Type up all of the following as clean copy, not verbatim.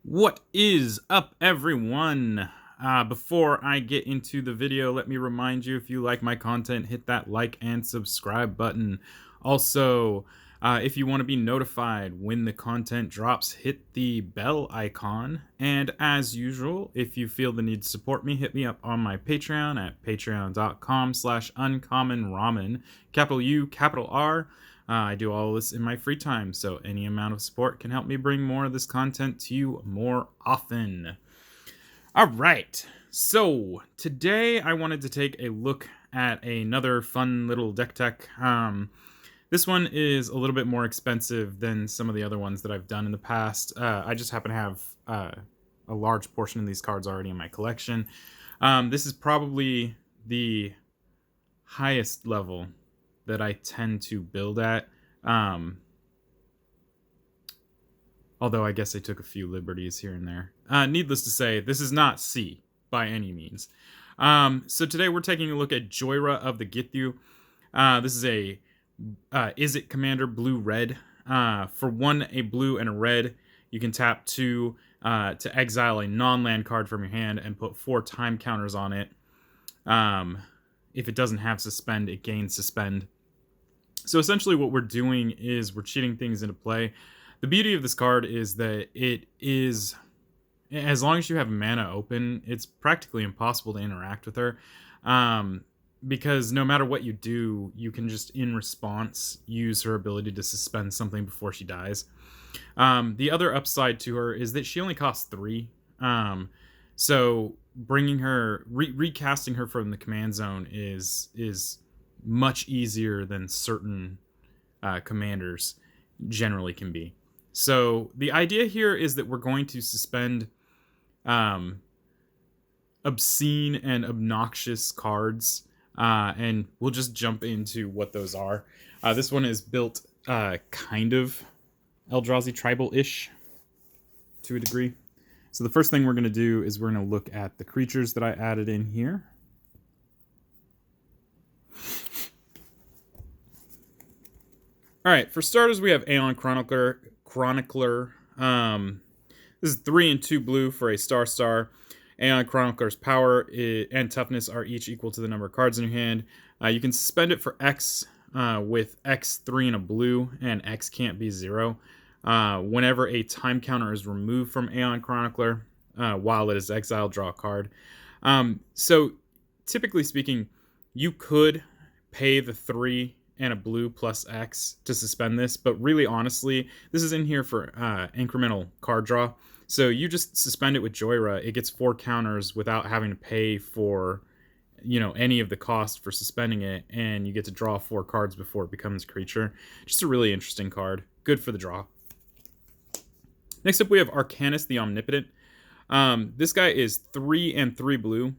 What is up, everyone? Before I get into the video, let me remind you, if you like my content, hit that like and subscribe button. Also, if you want to be notified when the content drops, hit the bell icon. And as usual, if you feel the need to support me, hit me up on my Patreon at patreon.com/uncommonramen, capital U, capital R. I do all this in my free time, so any amount of support can help me bring more of this content to you more often. All right, so today I wanted to take a look at another fun little deck tech. This one is a little bit more expensive than some of the other ones that I've done in the past. I just happen to have a large portion of these cards already in my collection. This is probably the highest level that I tend to build at. Although I guess I took a few liberties here and there. Needless to say, this is not C by any means. So today we're taking a look at Jhoira of the Githyu. This is a Is It Commander blue-red. For 1, a blue and a red, you can tap 2 to exile a non-land card from your hand and put 4 time counters on it. If it doesn't have Suspend, it gains Suspend. So essentially what we're doing is we're cheating things into play. The beauty of this card is that it is, as long as you have mana open, it's practically impossible to interact with her. Because no matter what you do, you can just, in response, use her ability to suspend something before she dies. The other upside to her is that she only costs 3. So bringing her, recasting her from the command zone is much easier than certain commanders generally can be. So the idea here is that we're going to suspend obscene and obnoxious cards, and we'll just jump into what those are. This one is built kind of Eldrazi tribal-ish to a degree. So the first thing we're going to do is we're going to look at the creatures that I added in here. All right, for starters, we have Aeon Chronicler. This is 3 and 2 blue for a star. Aeon Chronicler's power and toughness are each equal to the number of cards in your hand. You can suspend it for X with X 3 and a blue, and X can't be 0. Whenever a time counter is removed from Aeon Chronicler, while it is exiled, draw a card. So typically speaking, you could pay the 3 and a blue plus X to suspend this, but really honestly, this is in here for incremental card draw. So you just suspend it with Jhoira, it gets 4 counters without having to pay for, any of the cost for suspending it, and you get to draw 4 cards before it becomes a creature. Just a really interesting card. Good for the draw. Next up, we have Arcanus the Omnipotent. This guy is 3 and 3 blue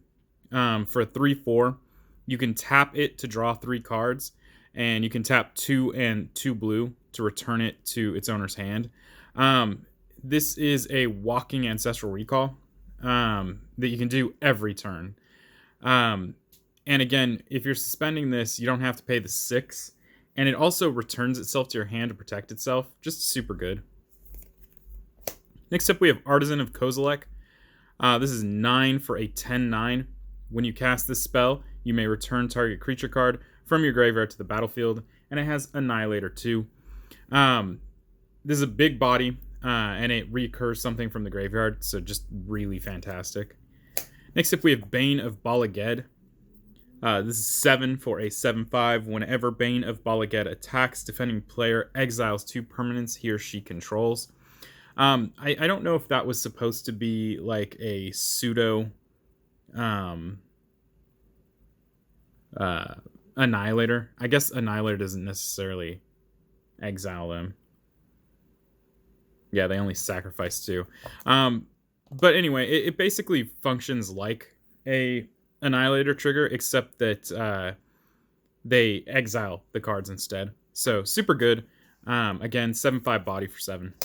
for a 3/4. You can tap it to draw 3 cards, and you can tap 2 and 2 blue to return it to its owner's hand. This is a walking Ancestral Recall that you can do every turn. And again, if you're suspending this, you don't have to pay the 6. And it also returns itself to your hand to protect itself. Just super good. Next up, we have Artisan of Kozilek. This is 9 for a 10/9. When you cast this spell, you may return target creature card from your graveyard to the battlefield, and it has Annihilator 2. This is a big body, and it recurs something from the graveyard, so just really fantastic. Next up, we have Bane of Bala Ged. This is 7 for a 7/5. Whenever Bane of Bala Ged attacks, defending player exiles 2 permanents he or she controls. I don't know if that was supposed to be like a pseudo Annihilator. I guess Annihilator doesn't necessarily exile them. Yeah, they only sacrifice 2. But anyway, it basically functions like a Annihilator trigger, except that they exile the cards instead. So super good. Again, 7/5 body for 7.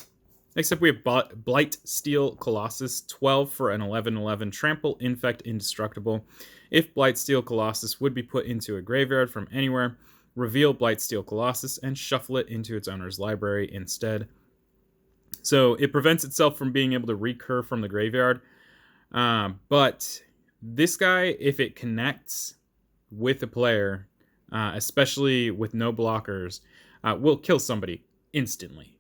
Next up, we have Blightsteel Colossus, 12 for an 11/11. Trample, Infect, Indestructible. If Blightsteel Colossus would be put into a graveyard from anywhere, reveal Blightsteel Colossus and shuffle it into its owner's library instead. So it prevents itself from being able to recur from the graveyard. But this guy, if it connects with a player, especially with no blockers, will kill somebody instantly.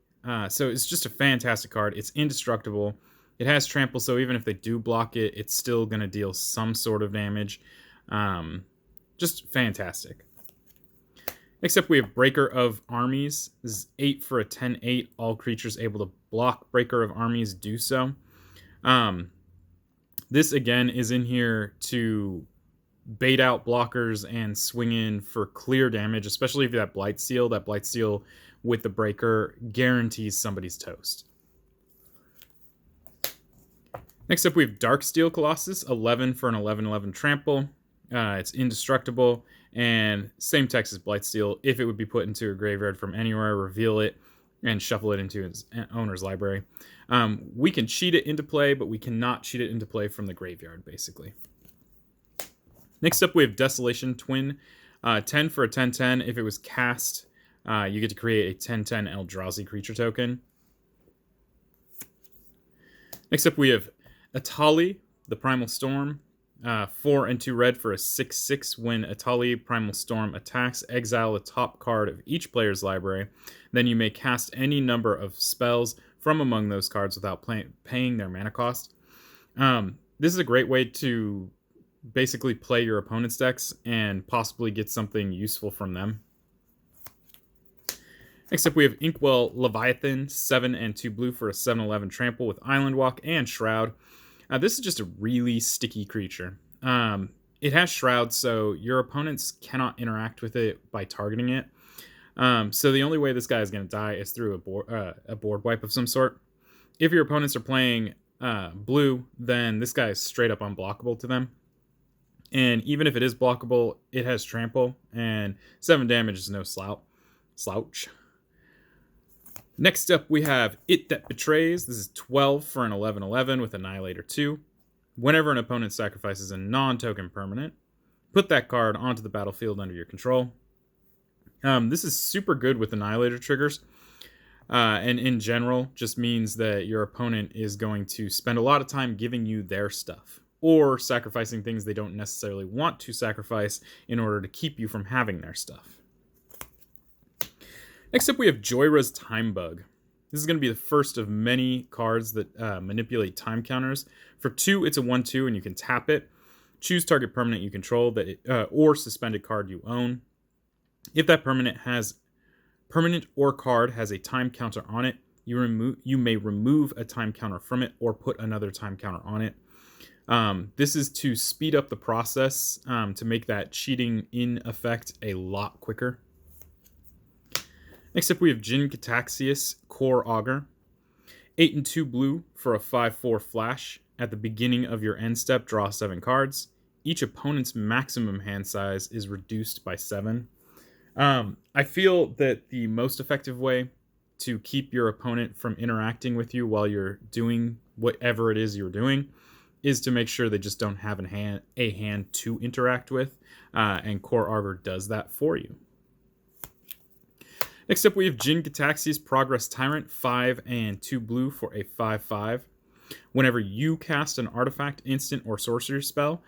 So it's just a fantastic card. It's indestructible. It has trample, so even if they do block it, it's still going to deal some sort of damage. Just fantastic. Next up, we have Breaker of Armies. This is 8 for a 10/8. All creatures able to block Breaker of Armies do so. This, again, is in here to bait out blockers and swing in for clear damage, especially if you have Blight Seal. That Blight Seal with the Breaker guarantees somebody's toast. Next up, we have Darksteel Colossus, 11 for an 11/11 trample. It's indestructible, and same text as Blightsteel. If it would be put into a graveyard from anywhere, reveal it and shuffle it into its owner's library. We can cheat it into play, but we cannot cheat it into play from the graveyard, basically. Next up, we have Desolation Twin, 10 for a 10/10. If it was cast, you get to create a 10/10 Eldrazi creature token. Next up, we have Atali, the Primal Storm, 4 and 2 red for a 6/6. When Atali Primal Storm attacks, exile the top card of each player's library. Then you may cast any number of spells from among those cards without paying their mana cost. This is a great way to basically play your opponent's decks and possibly get something useful from them. Next up, we have Inkwell Leviathan, 7 and 2 blue for a 7/11 trample with Island Walk and Shroud. This is just a really sticky creature. It has Shroud, so your opponents cannot interact with it by targeting it. So the only way this guy is going to die is through a board wipe of some sort. If your opponents are playing blue, then this guy is straight up unblockable to them. And even if it is blockable, it has trample, and 7 damage is no slouch. Next up, we have It That Betrays. This is 12 for an 11/11 with Annihilator 2. Whenever an opponent sacrifices a non-token permanent, put that card onto the battlefield under your control. This is super good with Annihilator triggers, and in general just means that your opponent is going to spend a lot of time giving you their stuff, or sacrificing things they don't necessarily want to sacrifice in order to keep you from having their stuff. Next up, we have Jhoira's Time Bug. This is going to be the first of many cards that manipulate time counters. For 2, it's a 1/2, and you can tap it. Choose target permanent you control or suspended card you own. If that permanent or card has a time counter on it, you may remove a time counter from it or put another time counter on it. This is to speed up the process to make that cheating in effect a lot quicker. Next up, we have Jin Cataxius, Core Augur. 8 and 2 blue for a 5/4 flash. At the beginning of your end step, draw 7 cards. Each opponent's maximum hand size is reduced by 7. I feel that the most effective way to keep your opponent from interacting with you while you're doing whatever it is you're doing is to make sure they just don't have a hand to interact with, and Core Augur does that for you. Next up, we have Jin Cataxius, Progress Tyrant, 5 and 2 blue for a 5/5. Whenever you cast an artifact, instant, or sorcery spell,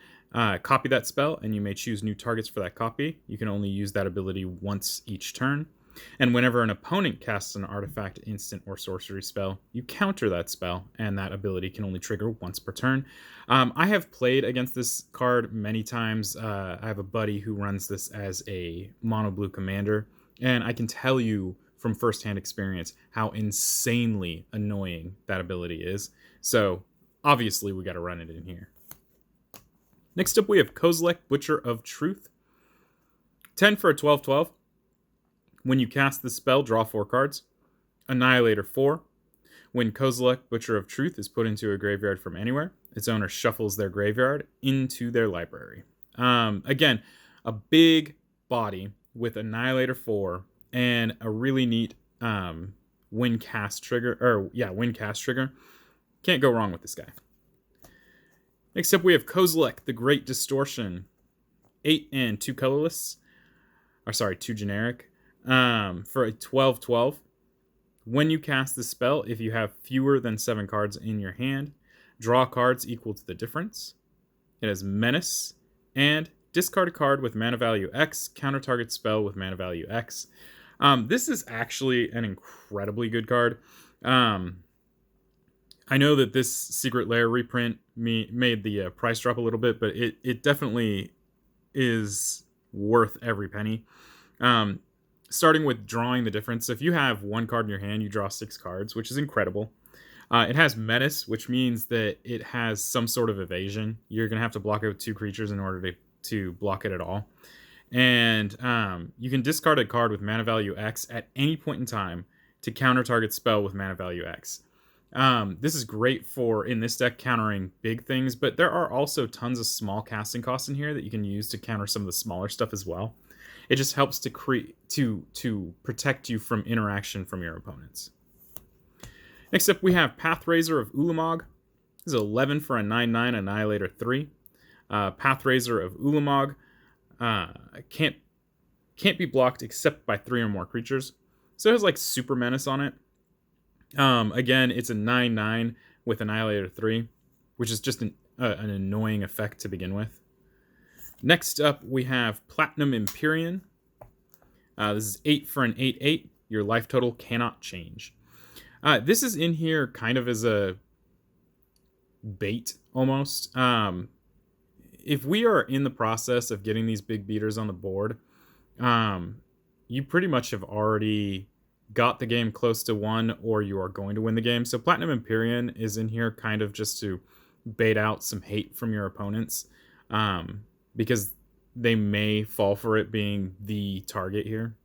copy that spell, and you may choose new targets for that copy. You can only use that ability once each turn. And whenever an opponent casts an artifact, instant, or sorcery spell, you counter that spell, and that ability can only trigger once per turn. I have played against this card many times. I have a buddy who runs this as a mono blue commander, and I can tell you from firsthand experience how insanely annoying that ability is. So obviously we got to run it in here. Next up, we have Kozilek, Butcher of Truth. 10 for a 12/12. When you cast the spell, draw 4 cards. Annihilator 4. When Kozilek, Butcher of Truth is put into a graveyard from anywhere, its owner shuffles their graveyard into their library. Again, a big body with Annihilator 4 and a really neat win cast trigger. Can't go wrong with this guy. Next up, we have Kozilek, the Great Distortion. 8 and 2 colorless. 2 generic. For a 12/12. When you cast this spell, if you have fewer than 7 cards in your hand, draw cards equal to the difference. It has Menace, and discard a card with mana value X, counter target spell with mana value X. This is actually an incredibly good card. I know that this Secret Lair reprint made the price drop a little bit, but it definitely is worth every penny. Starting with drawing the difference. So if you have 1 card in your hand, you draw 6 cards, which is incredible. It has Menace, which means that it has some sort of evasion. You're going to have to block it with 2 creatures in order to block it at all. And you can discard a card with mana value X at any point in time to counter target spell with mana value X. This is great for, in this deck, countering big things, but there are also tons of small casting costs in here that you can use to counter some of the smaller stuff as well. It just helps to protect you from interaction from your opponents. Next up, we have Pathraiser of Ulamog. This is 11 for a 9/9 Annihilator 3. Pathraiser of Ulamog can't be blocked except by 3 or more creatures. So it has like Super Menace on it. Again, it's a 9/9 with Annihilator 3, which is just an annoying effect to begin with. Next up, we have Platinum Empyrean. This is 8 for an 8/8. Your life total cannot change. This is in here kind of as a bait, almost. If we are in the process of getting these big beaters on the board, you pretty much have already got the game close to 1, or you are going to win the game. So Platinum Empyrean is in here kind of just to bait out some hate from your opponents, because they may fall for it being the target here.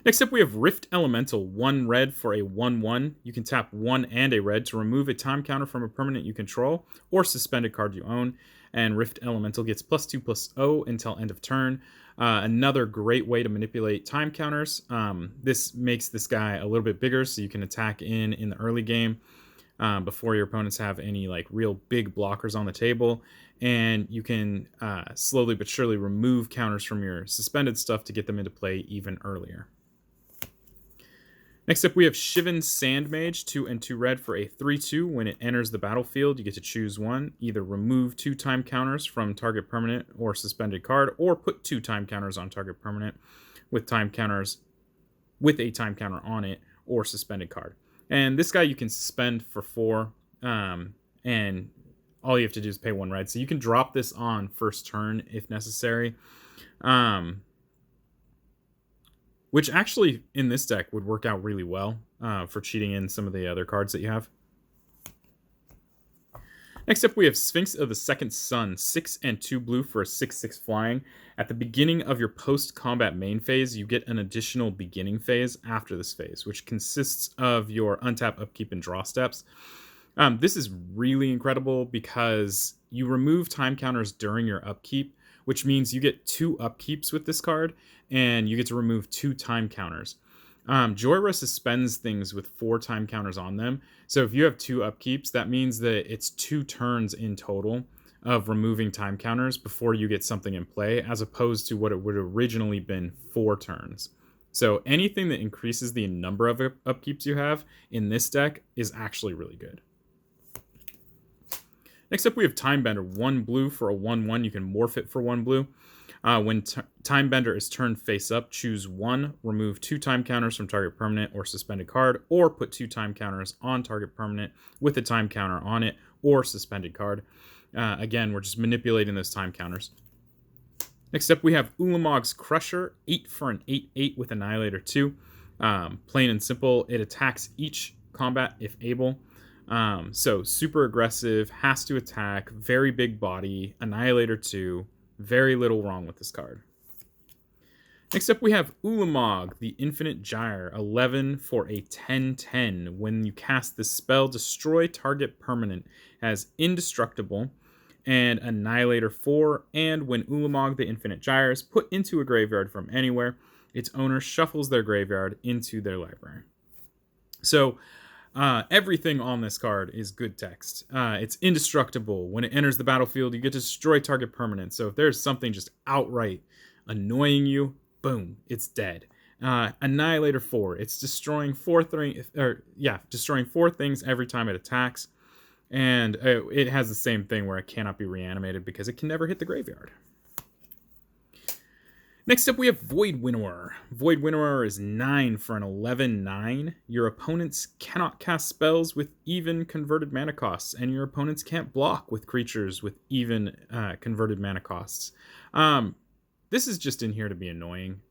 Next up, we have Rift Elemental, 1 red for a 1/1. You can tap 1 and a red to remove a time counter from a permanent you control or suspend a card you own. And Rift Elemental gets +2/+0 until end of turn. Another great way to manipulate time counters. This makes this guy a little bit bigger, so you can attack in the early game before your opponents have any like real big blockers on the table. And you can slowly but surely remove counters from your suspended stuff to get them into play even earlier. Next up, we have Shivan Sandmage, 2 and 2 red for a 3/2. When it enters the battlefield, you get to choose one. Either remove 2 time counters from target permanent or suspended card, or put 2 time counters on target permanent with time counters with a time counter on it or suspended card. And this guy you can suspend for 4, and all you have to do is pay 1 red. So you can drop this on first turn if necessary. Which actually, in this deck, would work out really well for cheating in some of the other cards that you have. Next up, we have Sphinx of the Second Sun, 6 and 2 blue for a 6/6 flying. At the beginning of your post-combat main phase, you get an additional beginning phase after this phase, which consists of your untap, upkeep, and draw steps. This is really incredible because you remove time counters during your upkeep, which means you get 2 upkeeps with this card, and you get to remove 2 time counters. Jhoira suspends things with 4 time counters on them. So if you have 2 upkeeps, that means that it's 2 turns in total of removing time counters before you get something in play, as opposed to what it would have originally been 4 turns. So anything that increases the number of upkeeps you have in this deck is actually really good. Next up, we have Timebender, 1 blue for a 1/1. You can morph it for 1 blue. When Timebender is turned face up, choose 1, remove 2 time counters from target permanent or suspended card, or put 2 time counters on target permanent with a time counter on it or suspended card. Again, we're just manipulating those time counters. Next up, we have Ulamog's Crusher, 8 for an 8/8 with Annihilator 2. Plain and simple, it attacks each combat if able. So super aggressive, has to attack, very big body, Annihilator 2. Very little wrong with this card. Next up, we have Ulamog, the Infinite Gyre, 11 for a 10/10. When you cast this spell, destroy target permanent as indestructible and Annihilator 4. And when Ulamog, the Infinite Gyre, is put into a graveyard from anywhere, its owner shuffles their graveyard into their library. So everything on this card is good text. It's indestructible. When it enters the battlefield, you get to destroy target permanent. So if there's something just outright annoying you, boom, it's dead. Annihilator 4. It's destroying destroying 4 things every time it attacks. And it has the same thing where it cannot be reanimated because it can never hit the graveyard. Next up, we have Void Winnower. Void Winnower is 9 for an 11/9. Your opponents cannot cast spells with even converted mana costs, and your opponents can't block with creatures with even converted mana costs. This is just in here to be annoying.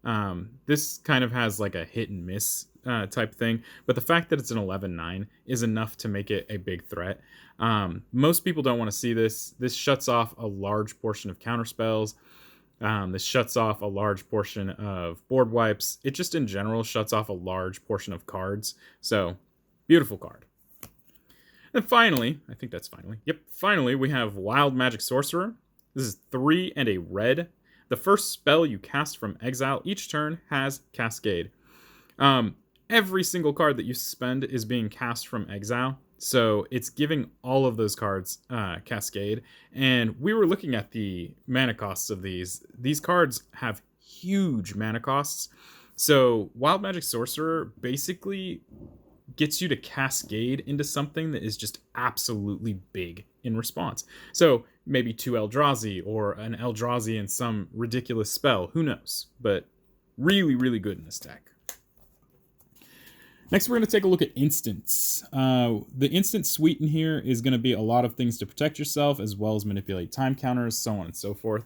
This kind of has like a hit and miss type thing, but the fact that it's an 11/9 is enough to make it a big threat. Most people don't want to see this. This shuts off a large portion of counter spells. This shuts off a large portion of board wipes. It just in general shuts off a large portion of cards. So, beautiful card. And finally, I think that's finally. Yep, finally we have Wild Magic Sorcerer. This is 3 and a red. The first spell you cast from exile each turn has Cascade. Every single card that you suspend is being cast from exile. So it's giving all of those cards Cascade. And we were looking at the mana costs of these. These cards have huge mana costs. So Wild Magic Sorcerer basically gets you to Cascade into something that is just absolutely big in response. So maybe 2 Eldrazi or an Eldrazi and some ridiculous spell. Who knows? But really, really good in this deck. Next, we're going to take a look at instants. The instant suite in here is going to be a lot of things to protect yourself, as well as manipulate time counters, so on and so forth.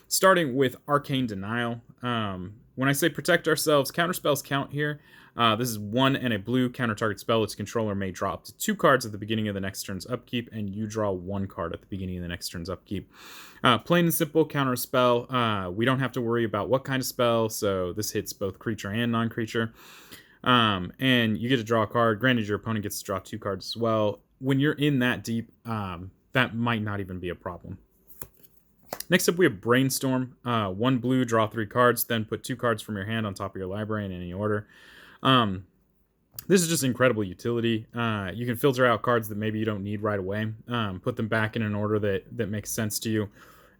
Starting with Arcane Denial. When I say protect ourselves, counterspells count here. This is 1 and a blue. Counter target spell. Its controller may draw up to 2 cards at the beginning of the next turn's upkeep, and you draw 1 card at the beginning of the next turn's upkeep. Plain and simple, counter a spell. We don't have to worry about what kind of spell, so this hits both creature and non-creature. And you get to draw a card. Granted, your opponent gets to draw 2 cards as well. When you're in that deep, that might not even be a problem. Next up, we have Brainstorm. 1 blue, draw 3 cards, then put 2 cards from your hand on top of your library in any order. This is just incredible utility. You can filter out cards that maybe you don't need right away, put them back in an order that makes sense to you,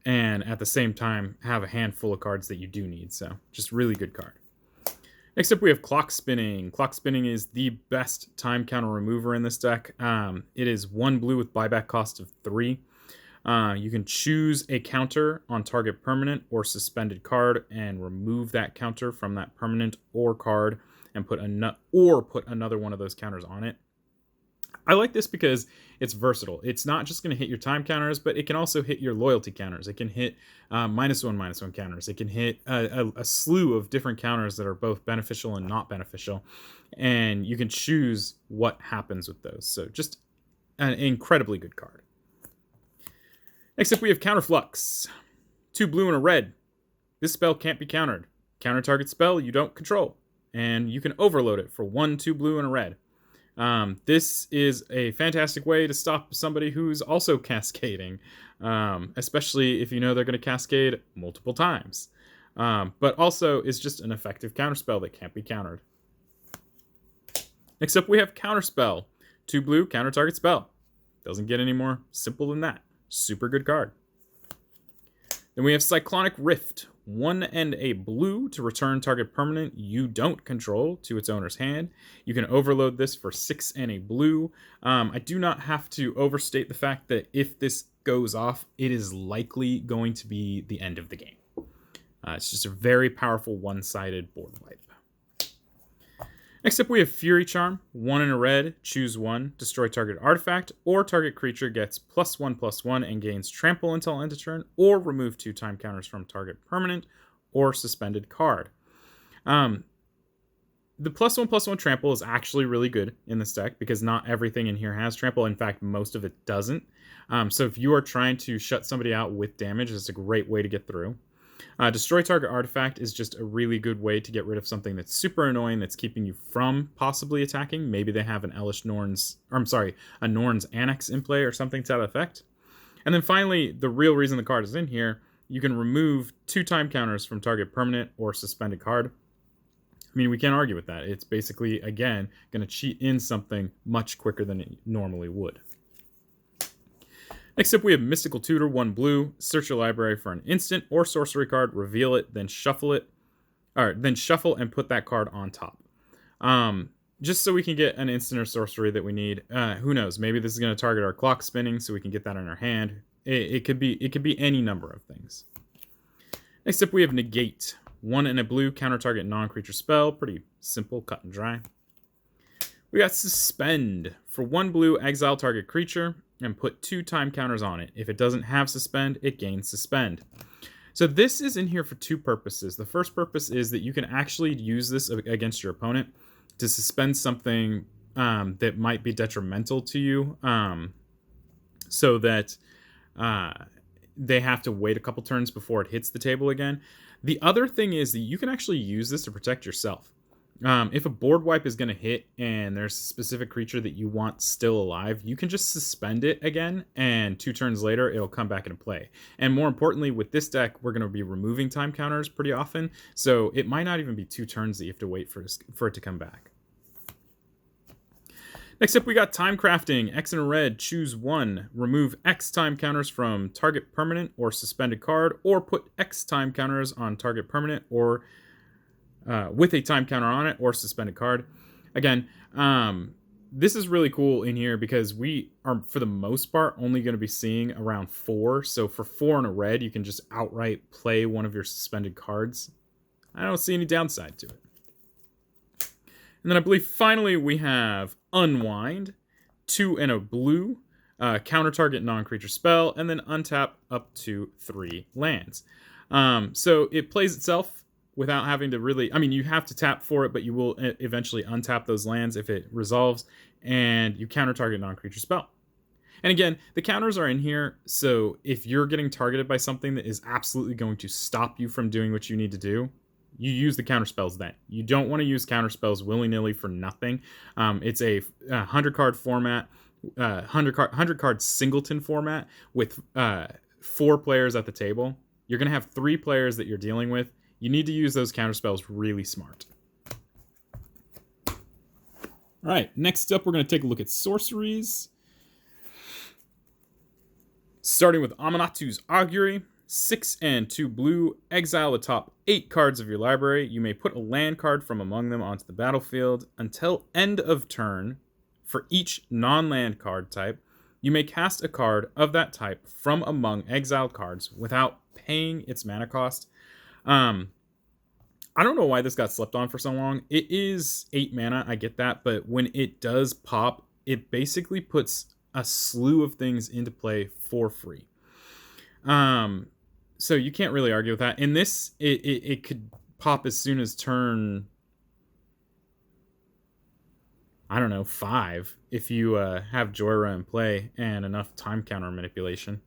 and at the same time, have a handful of cards that you do need. So, just really good card. Next up, we have Clock Spinning. Clock Spinning is the best time counter remover in this deck. It is 1 blue with buyback cost of 3. You can choose a counter on target permanent or suspended card and remove that counter from that permanent or card and put another one of those counters on it. I like this because it's versatile. It's not just going to hit your time counters, but it can also hit your loyalty counters. It can hit -1/-1 counters. It can hit a slew of different counters that are both beneficial and not beneficial. And you can choose what happens with those. So just an incredibly good card. Next up, we have Counterflux. 2 blue and a red. This spell can't be countered. Counter target spell you don't control. And you can overload it for 1, 2 blue and a red. This is a fantastic way to stop somebody who's also cascading, especially if you know they're going to cascade multiple times. But also is just an effective counterspell that can't be countered. Next up, we have Counterspell. 2 blue, counter target spell. Doesn't get any more simple than that. Super good card. Then we have Cyclonic Rift. 1 and a blue to return target permanent you don't control to its owner's hand. You can overload this for 6 and a blue. I do not have to overstate the fact that if this goes off, it is likely going to be the end of the game. It's just a very powerful one-sided board wipe. Next up, we have Fury Charm. 1 and a red, choose 1, destroy target artifact, or target creature gets +1/+1 and gains trample until end of turn, or remove 2 time counters from target permanent or suspended card. The +1/+1 trample is actually really good in this deck because not everything in here has trample. In fact, most of it doesn't. So if you are trying to shut somebody out with damage, it's a great way to get through. Destroy target artifact is just a really good way to get rid of something that's super annoying that's keeping you from possibly attacking. Maybe they have a Norn's Annex in play or something to that effect. And then finally, the real reason the card is in here, you can remove 2 time counters from target permanent or suspended card. I mean, we can't argue with that. It's basically, again, going to cheat in something much quicker than it normally would. Next up, we have Mystical Tutor. 1 blue. Search your library for an instant or sorcery card, reveal it, then shuffle it. All right, then shuffle and put that card on top. Just so we can get an instant or sorcery that we need. Who knows? Maybe this is going to target our clock spinning, so we can get that in our hand. It could be any number of things. Next up, we have negate. 1 and a blue, counter target non-creature spell. Pretty simple, cut and dry. We got suspend. For 1 blue, exile target creature and put 2 time counters on it. If it doesn't have suspend, it gains suspend. So this is in here for 2 purposes. The first purpose is that you can actually use this against your opponent to suspend something that might be detrimental to you, so that they have to wait a couple turns before it hits the table again. The other thing is that you can actually use this to protect yourself. If a board wipe is going to hit and there's a specific creature that you want still alive, you can just suspend it again, and 2 turns later, it'll come back into play. And more importantly, with this deck, we're going to be removing time counters pretty often, so it might not even be 2 turns that you have to wait for it to come back. Next up, we got time crafting. X and a red, choose 1. Remove X time counters from target permanent or suspended card, or put X time counters on target permanent or with a time counter on it or suspended card. Again, this is really cool in here because we are, for the most part, only going to be seeing around 4. So for 4 and a red, you can just outright play one of your suspended cards. I don't see any downside to it. And then I believe finally we have Unwind, 2 and a blue, counter target non-creature spell, and then untap up to 3 lands. So it plays itself without having to really... I mean, you have to tap for it, but you will eventually untap those lands if it resolves, and you counter target non-creature spell. And again, the counters are in here, so if you're getting targeted by something that is absolutely going to stop you from doing what you need to do, you use the counter spells then. You don't want to use counter spells willy-nilly for nothing. It's a 100-card format, 100-card singleton format with 4 players at the table. You're going to have 3 players that you're dealing with. You need to use those counter spells really smart. All right, next up, we're going to take a look at sorceries. Starting with Aminatu's Augury. 6 and 2 blue, exile the top 8 cards of your library. You may put a land card from among them onto the battlefield. Until end of turn, for each non-land card type, you may cast a card of that type from among exiled cards without paying its mana cost. I don't know why this got slept on for so long. It is 8 mana, I get that, but when it does pop, it basically puts a slew of things into play for free. So you can't really argue with that. In this, it could pop as soon as turn, I don't know, 5, if you have Jhoira in play and enough time counter manipulation.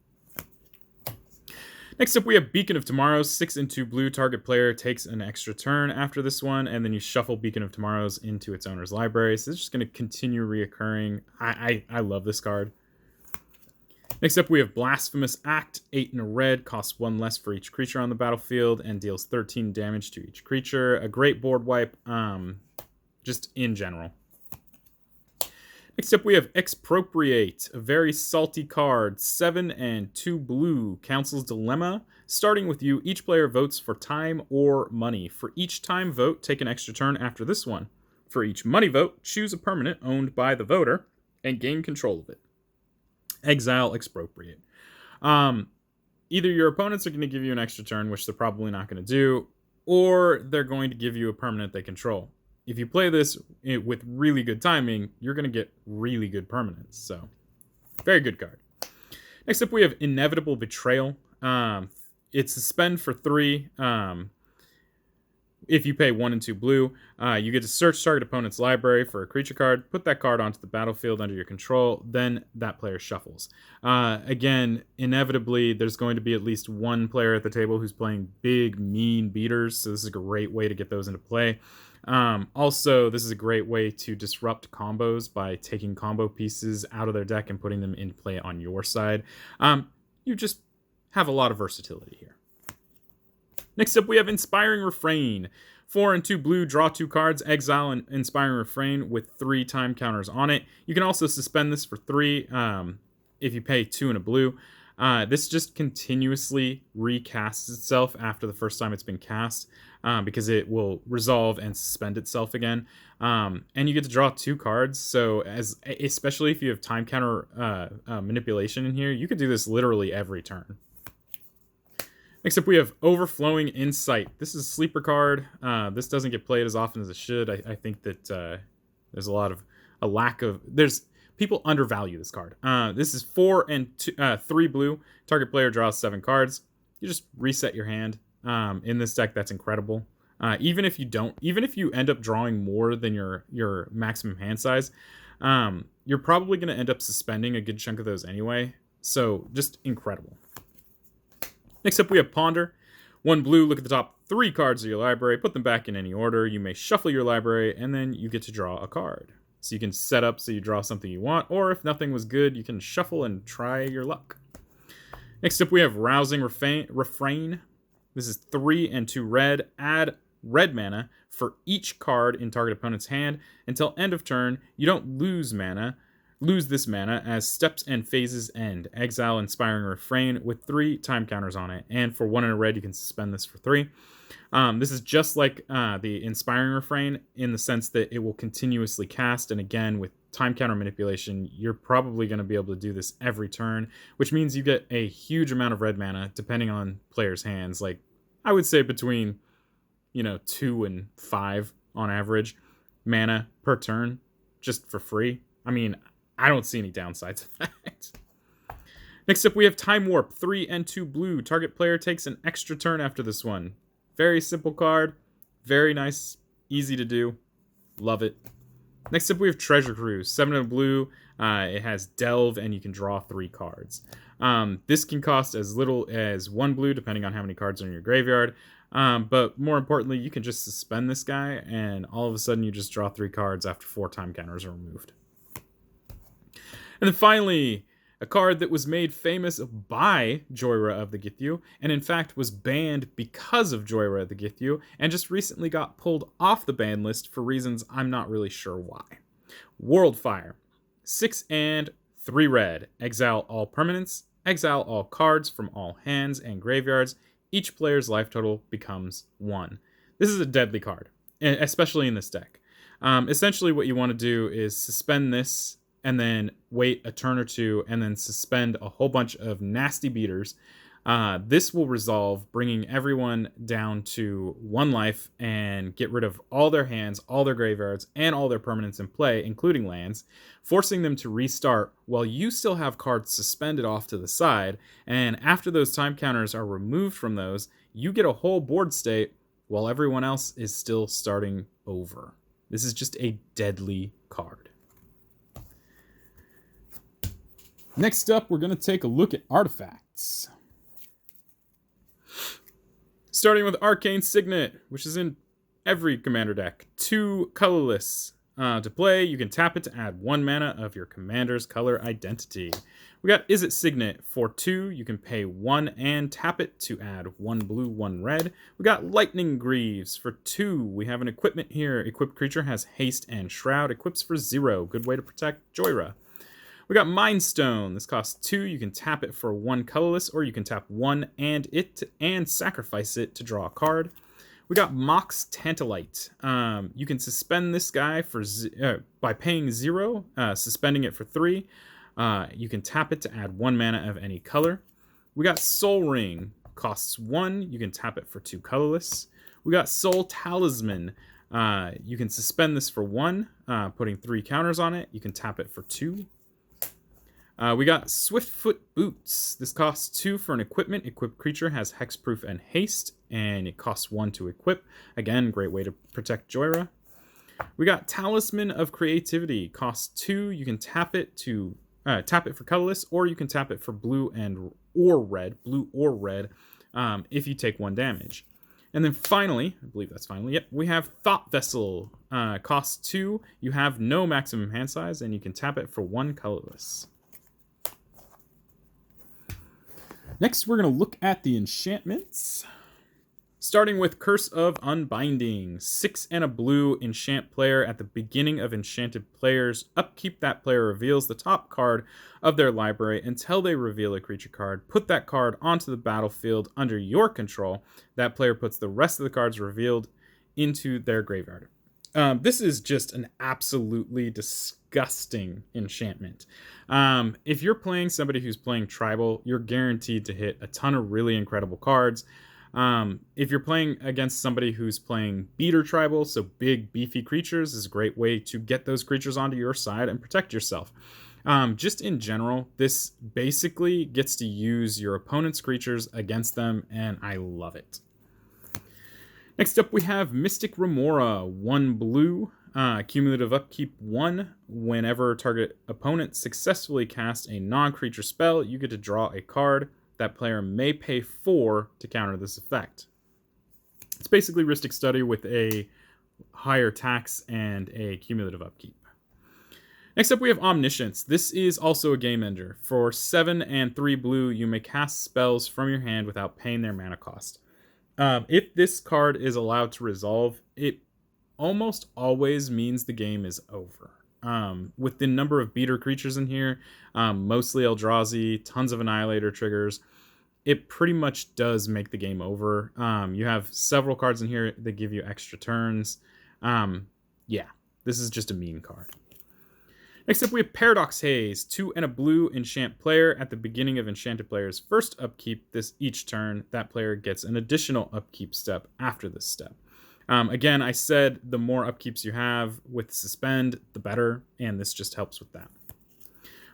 Next up, we have Beacon of Tomorrows. 6 and 2 blue, target player takes an extra turn after this one, and then you shuffle Beacon of Tomorrows into its owner's library. So it's just going to continue reoccurring. I love this card. Next up, we have Blasphemous Act. 8 and a red, costs 1 less for each creature on the battlefield, and deals 13 damage to each creature. A great board wipe, just in general. Next up, we have Expropriate, a very salty card. 7 and 2 blue, Council's Dilemma. Starting with you, each player votes for time or money. For each time vote, take an extra turn after this one. For each money vote, choose a permanent owned by the voter and gain control of it. Exile Expropriate. Either your opponents are going to give you an extra turn, which they're probably not going to do, or they're going to give you a permanent they control. If you play this with really good timing, you're going to get really good permanents. So, very good card. Next up, we have Inevitable Betrayal. It's suspend for 3. If you pay 1 and 2 blue, you get to search target opponent's library for a creature card, put that card onto the battlefield under your control, then that player shuffles. Again, inevitably, there's going to be at least one player at the table who's playing big, mean beaters, so this is a great way to get those into play. Also, this is a great way to disrupt combos by taking combo pieces out of their deck and putting them into play on your side. You just have a lot of versatility here. Next up, we have Inspiring Refrain. 4 and 2 blue, draw 2 cards, exile an Inspiring Refrain with 3 time counters on it. You can also suspend this for 3 if you pay 2 and a blue. This just continuously recasts itself after the first time it's been cast, because it will resolve and suspend itself again. And you get to draw 2 cards. So, especially if you have time counter manipulation in here, you could do this literally every turn. Next up, we have Overflowing Insight. This is a sleeper card. This doesn't get played as often as it should. I think that there's a lack of people undervalue this card. This is 4 and 3 blue. Target player draws 7 cards. You just reset your hand. In this deck, that's incredible. Even if you end up drawing more than your maximum hand size, you're probably going to end up suspending a good chunk of those anyway. So just incredible. Next up, we have Ponder. 1 blue, look at the top 3 cards of your library, put them back in any order. You may shuffle your library, and then you get to draw a card. So you can set up so you draw something you want, or if nothing was good, you can shuffle and try your luck. Next up, we have Rousing Refrain. This is 3 and 2 red. Add red mana for each card in target opponent's hand until end of turn. You don't lose this mana as steps and phases end. Exile Inspiring Refrain with 3 time counters on it. And for 1 and a red, you can suspend this for 3. This is just like the Inspiring Refrain in the sense that it will continuously cast. And again, with time counter manipulation, you're probably going to be able to do this every turn, which means you get a huge amount of red mana depending on players' hands. Like, I would say between 2 and 5 on average mana per turn just for free. I mean, I don't see any downsides to that. Next up, we have Time Warp. 3 and 2 blue. Target player takes an extra turn after this one. Very simple card. Very nice. Easy to do. Love it. Next up, we have Treasure Cruise. 7 and blue. It has Delve, and you can draw 3 cards. This can cost as little as 1 blue, depending on how many cards are in your graveyard. But more importantly, you can just suspend this guy, and all of a sudden you just draw 3 cards after 4 time counters are removed. And then finally, a card that was made famous by Jhoira of the Githyu, and in fact was banned because of Jhoira of the Githyu, and just recently got pulled off the ban list for reasons I'm not really sure why. Worldfire. 6 and 3 red. Exile all permanents. Exile all cards from all hands and graveyards. Each player's life total becomes 1. This is a deadly card, especially in this deck. Essentially what you want to do is suspend this, and then wait a turn or 2, and then suspend a whole bunch of nasty beaters. This will resolve, bringing everyone down to 1 life and get rid of all their hands, all their graveyards, and all their permanents in play, including lands, forcing them to restart while you still have cards suspended off to the side. And after those time counters are removed from those, you get a whole board state while everyone else is still starting over. This is just a deadly card. Next up, we're going to take a look at artifacts. Starting with Arcane Signet, which is in every commander deck. 2 colorless. To play, you can tap it to add 1 mana of your commander's color identity. We got Is It Signet for 2. You can pay 1 and tap it to add 1 blue, 1 red. We got Lightning Greaves for 2. We have an equipment here. Equipped creature has haste and shroud. Equips for 0. Good way to protect Jhoira. We got Mind Stone. This costs 2. You can tap it for 1 colorless, or you can tap 1 and sacrifice it to draw a card. We got Mox Tantalite. You can suspend this guy by paying 0, suspending it for 3. You can tap it to add 1 mana of any color. We got Soul Ring. Costs 1. You can tap it for 2 colorless. We got Soul Talisman. You can suspend this for 1, putting 3 counters on it. You can tap it for 2. We got Swiftfoot Boots. This costs 2 for an equipment. Equipped creature has hexproof and haste, and it costs 1 to equip. Again, great way to protect Jhoira. We got Talisman of Creativity. Costs 2. You can tap it for colorless, or you can tap it for blue or red, if you take 1 damage. And then finally, I believe that's finally, yep, we have Thought Vessel. Costs 2. You have no maximum hand size, and you can tap it for 1 colorless. Next, we're going to look at the enchantments. Starting with Curse of Unbinding. 6 and a blue enchant player. At the beginning of enchanted players' upkeep, that player reveals the top card of their library until they reveal a creature card. Put that card onto the battlefield under your control. That player puts the rest of the cards revealed into their graveyard. This is just an absolutely disgusting enchantment. If you're playing somebody who's playing tribal, you're guaranteed to hit a ton of really incredible cards. If you're playing against somebody who's playing beater tribal, so big beefy creatures, is a great way to get those creatures onto your side and protect yourself. Just in general, this basically gets to use your opponent's creatures against them, and I love it. Next up, we have Mystic Remora. 1 blue, cumulative upkeep 1. Whenever target opponent successfully casts a non-creature spell, you get to draw a card. That player may pay 4 to counter this effect. It's basically Rhystic Study with a higher tax and a cumulative upkeep. Next up, we have Omniscience. This is also a game ender. For 7 and 3 blue, you may cast spells from your hand without paying their mana cost. If this card is allowed to resolve, it almost always means the game is over. With the number of beater creatures in here, mostly Eldrazi, tons of Annihilator triggers, it pretty much does make the game over. You have several cards in here that give you extra turns. Yeah, this is just a mean card. Next up, we have Paradox Haze. 2 and a blue enchant player. At the beginning of enchanted player's first upkeep each turn, that player gets an additional upkeep step after this step. Again, I said the more upkeeps you have with Suspend, the better, and this just helps with that.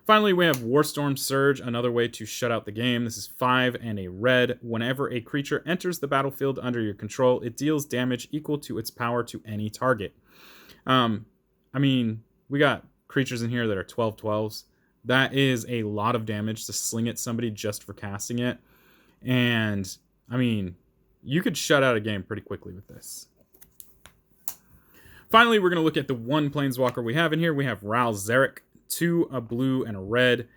Finally, we have Warstorm Surge, another way to shut out the game. This is 5 and a red. Whenever a creature enters the battlefield under your control, it deals damage equal to its power to any target. We got creatures in here that are 12/12s. That is a lot of damage to sling at somebody just for casting it. And, you could shut out a game pretty quickly with this. Finally, we're going to look at the one Planeswalker we have in here. We have Ral Zarek. 2, a blue, and a red.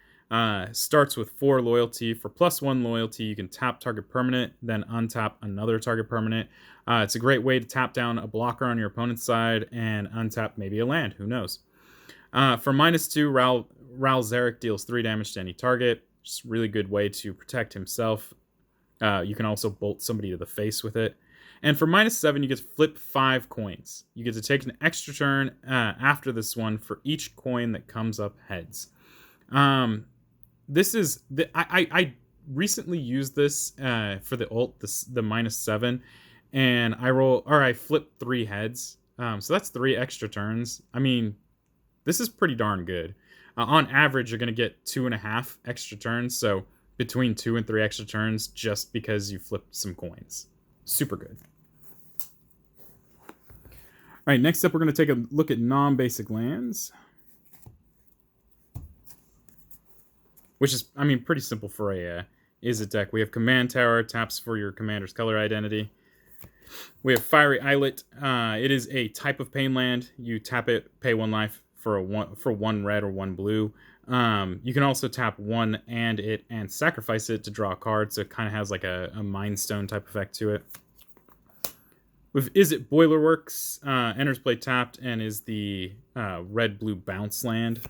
Starts with 4 loyalty. For +1 loyalty, you can tap target permanent, then untap another target permanent. It's a great way to tap down a blocker on your opponent's side and untap maybe a land. Who knows? For -2, Ral Zarek deals 3 damage to any target. Just a really good way to protect himself. You can also bolt somebody to the face with it. And for -7, you get to flip 5 coins. You get to take an extra turn after this one for each coin that comes up heads. This is I recently used this for the ult, the -7, and I flipped 3 heads. So that's 3 extra turns. This is pretty darn good. On average, you're going to get 2.5 extra turns. So between 2 and 3 extra turns just because you flipped some coins. Super good. All right, next up, we're going to take a look at non-basic lands. Which is, pretty simple for a deck. We have Command Tower, taps for your commander's color identity. We have Fiery Islet. It is a type of pain land. You tap it, pay 1 life for 1 red or 1 blue. You can also tap 1 and sacrifice it to draw a card, so it kind of has like a Mind Stone type effect to it. With Is It Boilerworks, enters play tapped and is the red-blue bounce land.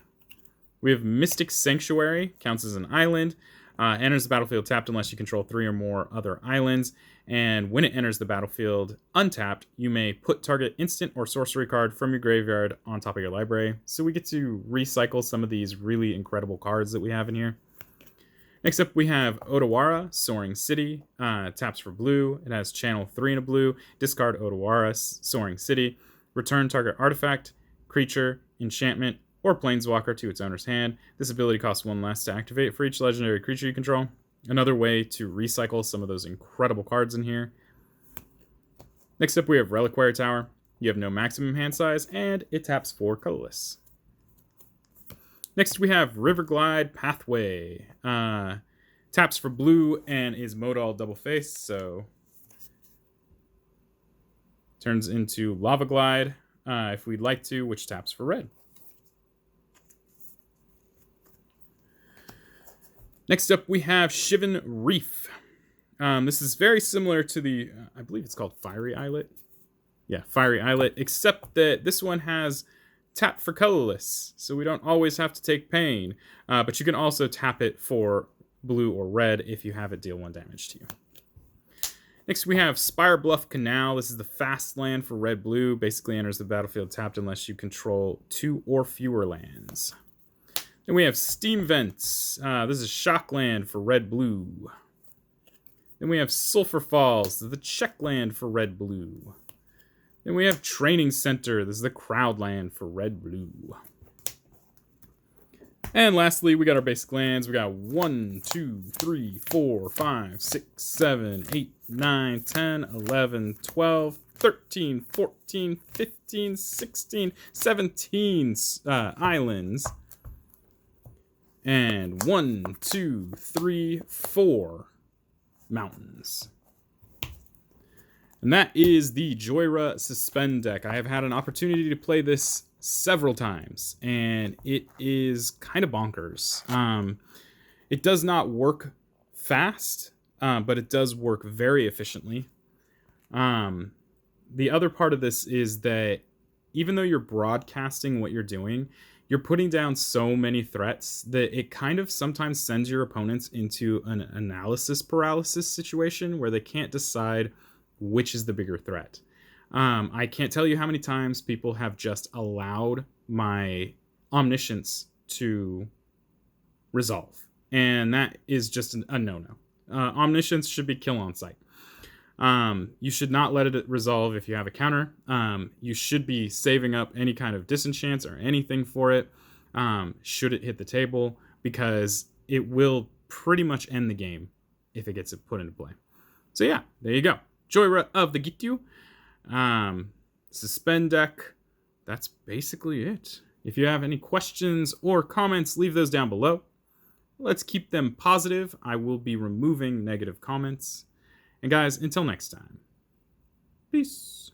We have Mystic Sanctuary, counts as an island. Enters the battlefield tapped unless you control 3 or more other islands. And when it enters the battlefield untapped, you may put target instant or sorcery card from your graveyard on top of your library. So we get to recycle some of these really incredible cards that we have in here. Next up, we have Otawara, Soaring City. Taps for blue. It has channel 3 and a blue. Discard Otawara, Soaring City. Return target artifact, creature, enchantment, or planeswalker to its owner's hand. This ability costs 1 less to activate for each legendary creature you control. Another way to recycle some of those incredible cards in here. Next up, we have Reliquary Tower. You have no maximum hand size, and it taps for colorless. Next, we have Riverglide Pathway. Taps for blue and is modal double face, so turns into Lava Glide if we'd like to, which taps for red. Next up, we have Shivan Reef. This is very similar to the, I believe it's called Fiery Islet. Yeah, Fiery Islet, except that this one has tap for colorless, so we don't always have to take pain. But you can also tap it for blue or red if you have it deal 1 damage to you. Next, we have Spire Bluff Canal. This is the fast land for red-blue. Basically enters the battlefield tapped unless you control 2 or fewer lands. Then we have Steam Vents. This is shock land for red-blue. Then we have Sulphur Falls, the check land for red-blue. Then we have Training Center. This is the crowd land for red-blue. And lastly, we got our basic lands. We got 1, 2, 3, 4, 5, 6, 7, 8, 9, 10, 11, 12, 13, 14, 15, 16, 17 islands. And 1, 2, 3, 4 mountains. And that is the Jhoira Suspend deck. I have had an opportunity to play this several times, and it is kind of bonkers. It does not work fast, but it does work very efficiently. The other part of this is that even though you're broadcasting what you're doing, you're putting down so many threats that it kind of sometimes sends your opponents into an analysis paralysis situation where they can't decide which is the bigger threat. I can't tell you how many times people have just allowed my omniscience to resolve. And that is just a no-no. Omniscience should be kill on sight. You should not let it resolve if you have a counter. You should be saving up any kind of disenchants or anything for it, should it hit the table, because it will pretty much end the game if it gets put into play. So yeah, there you go. Jhoira of the Gityu. Suspend deck. That's basically it. If you have any questions or comments, leave those down below. Let's keep them positive. I will be removing negative comments. And guys, until next time, peace.